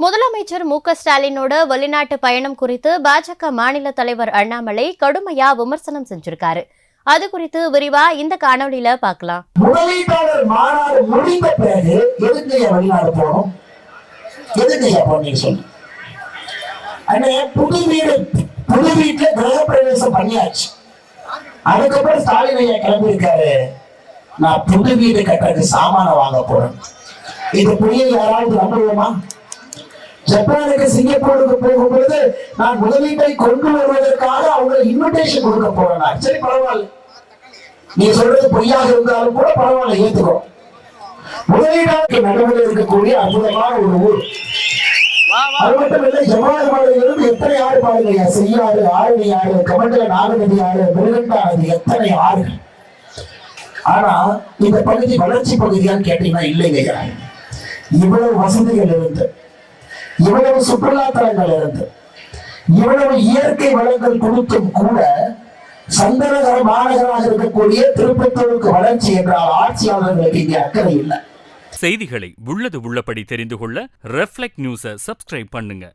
முதலமைச்சர் மு.க.ஸ்டாலினோட வெளிநாட்டு பயணம் குறித்து பாஜக மாநில தலைவர் அண்ணாமலை கடுமையா விமர்சனம் செஞ்சிருக்காரு. அது குறித்து விரிவா இந்த காணொலியில பார்க்கலாம். முதலீட்டாளர் மாநாடு முடிந்த பிறகு எதுக்கு வெளிநாடு போகணும்? எதுக்கு போனீங்க சொல்லு. புது வீட்டுல கிரக பிரவேசம் பண்ணியாச்சு. அதுக்கப்புறம் ஸ்டாலின் ஐயா கிளம்பி இருக்காரு, நான் புது வீடு கட்டுறதுக்கு சாமான வாங்க போறேன். இது புரிய யாராவது நம்புவோமா? ஜப்பானுக்கு சிங்கப்பூருக்கு போகும் பொழுது நான் முதலீட்டை கொண்டு வருவதற்காக அவங்க இன்விடேஷன் கொடுக்க போறேன். சரி பரவாயில்ல, நீ சொல்றது பொய்யாக இருந்தாலும் கூட பரவாயில்ல, ஏத்துக்கோ. முதலீட்டாளருக்கு நடுவில் இருக்கக்கூடிய அற்புதமான ஒரு ஊர். அது மட்டும் இல்லை, ஜமாலமலையிலிருந்து எத்தனை ஆறு பாருங்க, செய்யாறு, ஆரணி ஆறு, கமண்டல நாகநதி ஆறு, மிருகண்டா நதி, எத்தனை ஆறுகள். ஆனா இந்த பகுதி வளர்ச்சி பகுதியான்னு கேட்டீங்கன்னா இல்லைங்க. இவ்வளவு வசதிகள் இருந்து, இவ்வளவு சுற்றுலா தலங்கள் இருந்து, இவ்வளவு இயற்கை வளங்கள் கொடுத்தும் கூட சந்தனகர மாநகராக இருக்கக்கூடிய திருப்பத்தூருக்கு வளர்ச்சி என்றால் ஆட்சியாளர்களுக்கு இங்கே அக்கறை இல்லை. செய்திகளை உள்ளது உள்ளபடி தெரிந்து கொள்ள ரெஃப்ளெக்ட் நியூஸை சப்ஸ்கிரைப் பண்ணுங்க.